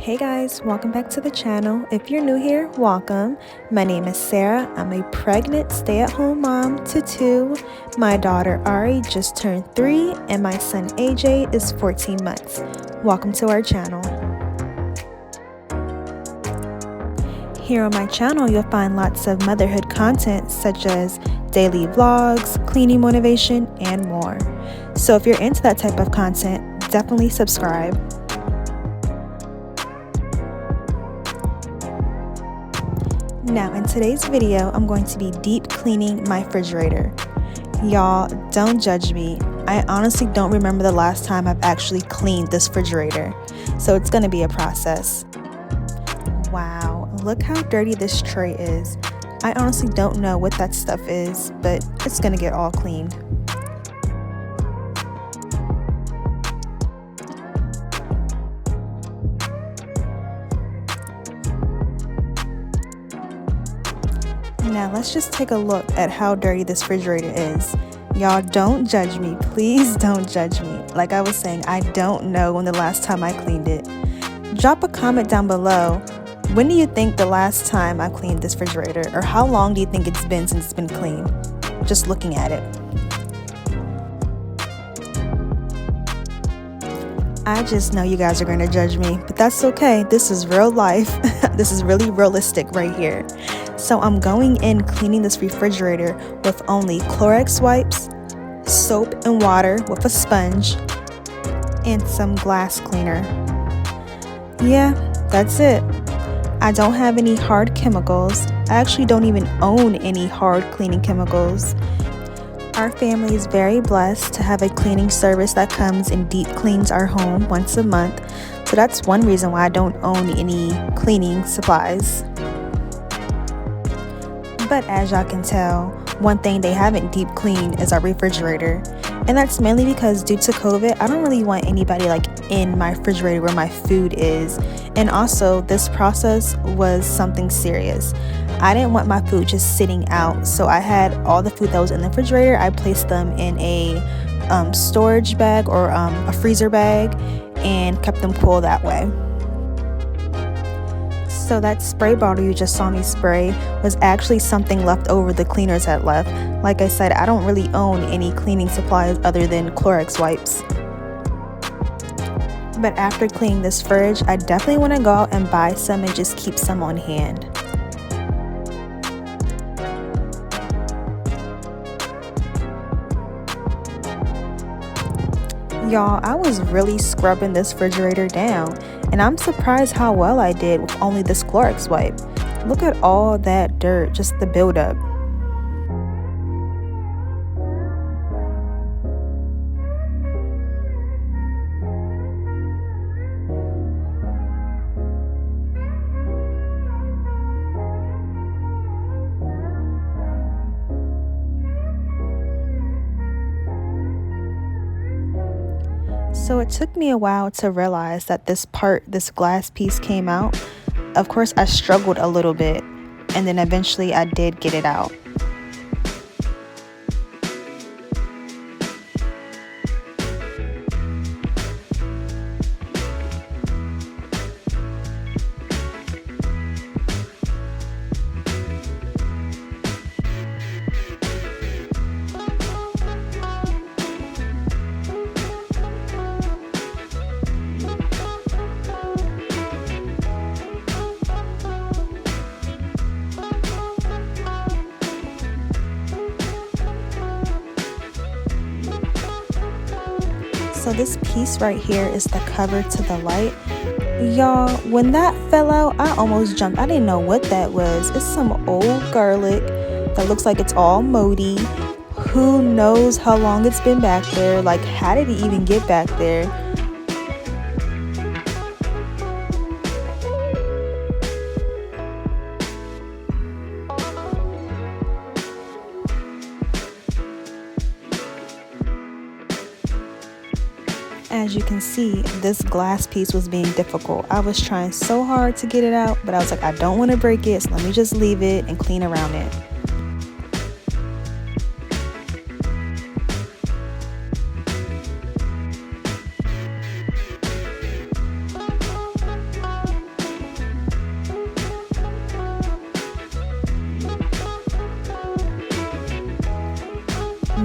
Hey guys, welcome back to the channel. If you're new here, welcome. My name is Sarah. I'm a pregnant stay-at-home mom to two. My daughter Ari just turned 3 and my son AJ is 14 months. Welcome to our channel. Here on my channel, you'll find lots of motherhood content such as daily vlogs, cleaning motivation, and more. So if you're into that type of content, definitely subscribe. Now in today's video, I'm going to be deep cleaning my refrigerator. Y'all, don't judge me. I honestly don't remember the last time I've actually cleaned this refrigerator, so it's going to be a process. Wow, look how dirty this tray is. I honestly don't know what that stuff is, but it's going to get all cleaned. Now let's just take a look at how dirty this refrigerator is. Y'all, don't judge me. Please don't judge me. Like I was saying, I don't know when the last time I cleaned it. Drop a comment down below. When do you think the last time I cleaned this refrigerator? Or how long do you think it's been since it's been cleaned? Just looking at it. I just know you guys are going to judge me, but that's okay. This is real life. This is really realistic right here. So I'm going in cleaning this refrigerator with only Clorox wipes, soap and water with a sponge, and some glass cleaner. Yeah, that's it. I don't have any hard chemicals. I actually don't even own any hard cleaning chemicals. Our family is very blessed to have a cleaning service that comes and deep cleans our home once a month. So that's one reason why I don't own any cleaning supplies. But as y'all can tell, one thing they haven't deep cleaned is our refrigerator. And that's mainly because due to COVID, I don't really want anybody in my refrigerator where my food is. And also, this process was something serious. I didn't want my food just sitting out. So I had all the food that was in the refrigerator, I placed them in a storage bag or a freezer bag and kept them cool that way. So that spray bottle you just saw me spray was actually something left over the cleaners had left. Like I said, I don't really own any cleaning supplies other than Clorox wipes. But after cleaning this fridge, I definitely want to go out and buy some and just keep some on hand. Y'all, I was really scrubbing this refrigerator down, and I'm surprised how well I did with only this Clorox wipe. Look at all that dirt, just the buildup. So it took me a while to realize that this glass piece came out. Of course, I struggled a little bit, and then eventually I did get it out. So this piece right here is the cover to the light. Y'all, when that fell out, I almost jumped. I didn't know what that was. It's some old garlic that looks like it's all moldy. Who knows how long it's been back there? Like, how did it even get back there? As you can see, this glass piece was being difficult. I was trying so hard to get it out, but I was like, I don't want to break it, so let me just leave it and clean around it.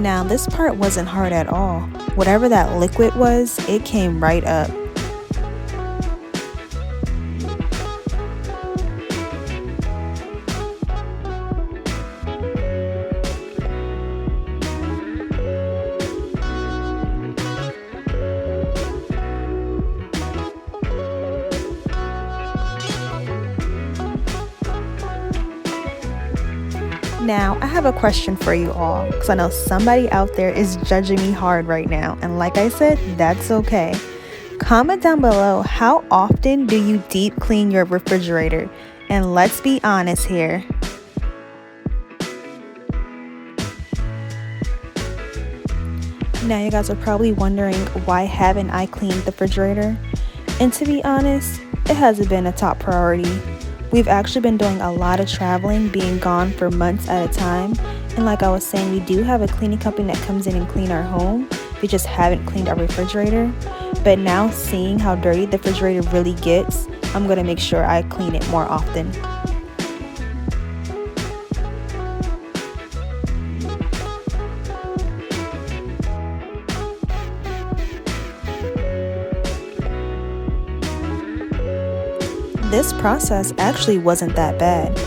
Now, this part wasn't hard at all. Whatever that liquid was, it came right up. Now, I have a question for you all, because I know somebody out there is judging me hard right now, and like I said, that's okay. Comment down below, how often do you deep clean your refrigerator? And let's be honest here. Now, you guys are probably wondering, why haven't I cleaned the refrigerator? And to be honest, it hasn't been a top priority. We've actually been doing a lot of traveling, being gone for months at a time. And like I was saying, we do have a cleaning company that comes in and clean our home. We just haven't cleaned our refrigerator. But now seeing how dirty the refrigerator really gets, I'm going to make sure I clean it more often. This process actually wasn't that bad.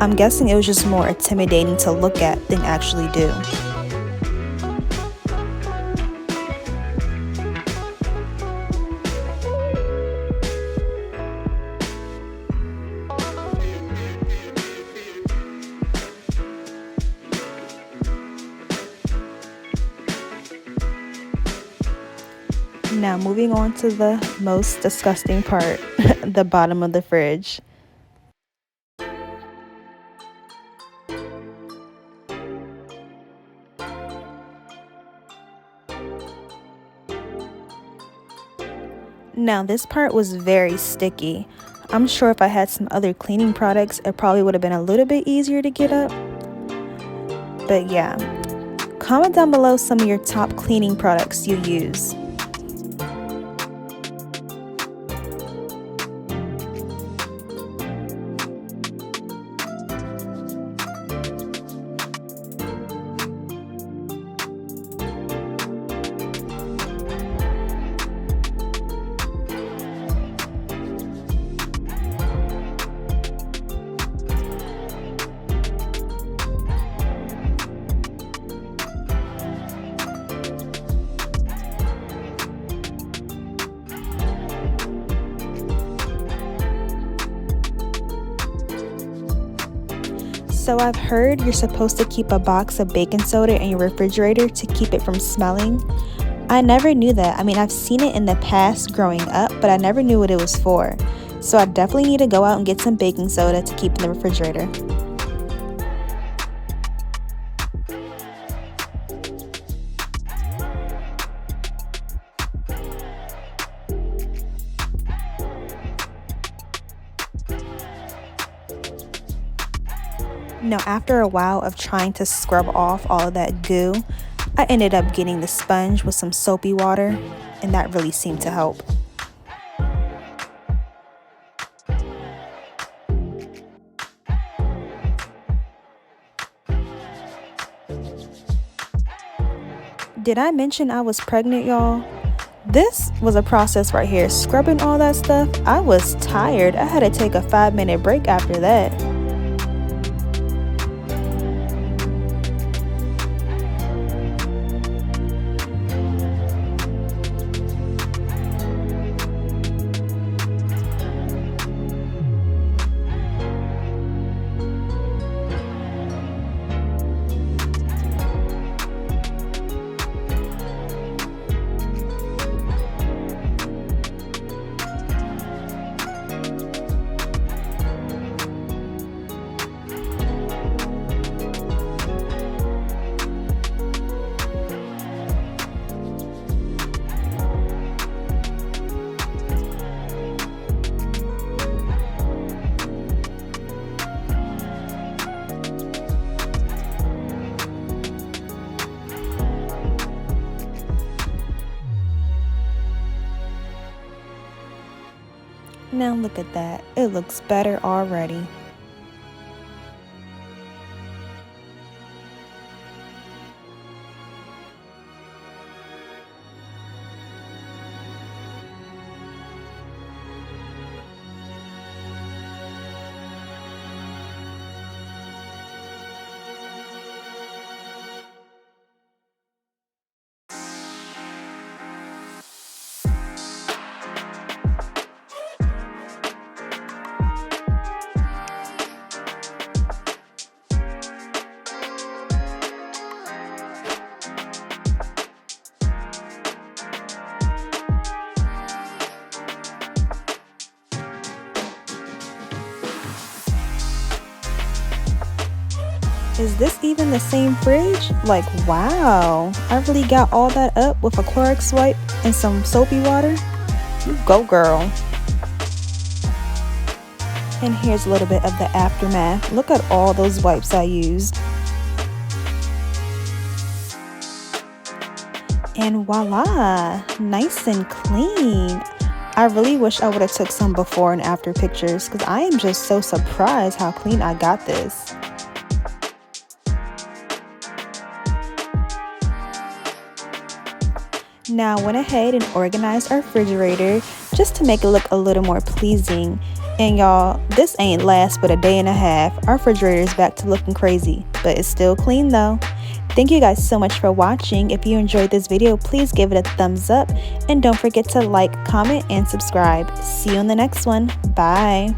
I'm guessing it was just more intimidating to look at than actually do. Now moving on to the most disgusting part, the bottom of the fridge. Now this part was very sticky. I'm sure if I had some other cleaning products, it probably would have been a little bit easier to get up. But yeah, comment down below some of your top cleaning products you use. So I've heard you're supposed to keep a box of baking soda in your refrigerator to keep it from smelling. I never knew that. I mean, I've seen it in the past growing up, but I never knew what it was for. So I definitely need to go out and get some baking soda to keep in the refrigerator. Now, after a while of trying to scrub off all of that goo, I ended up getting the sponge with some soapy water, and that really seemed to help. Did I mention I was pregnant, y'all? This was a process right here. Scrubbing all that stuff, I was tired. I had to take a 5-minute break after that. Now look at that. It looks better already. Is this even the same fridge? Like, wow, I really got all that up with a Clorox wipe and some soapy water? You go, girl. And here's a little bit of the aftermath. Look at all those wipes I used. And voila, nice and clean. I really wish I would have took some before and after pictures because I am just so surprised how clean I got this. Now I went ahead and organized our refrigerator just to make it look a little more pleasing. And y'all, this ain't last but a day and a half. Our refrigerator is back to looking crazy, but it's still clean though. Thank you guys so much for watching. If you enjoyed this video, please give it a thumbs up and don't forget to like, comment, and subscribe. See you in the next one. Bye.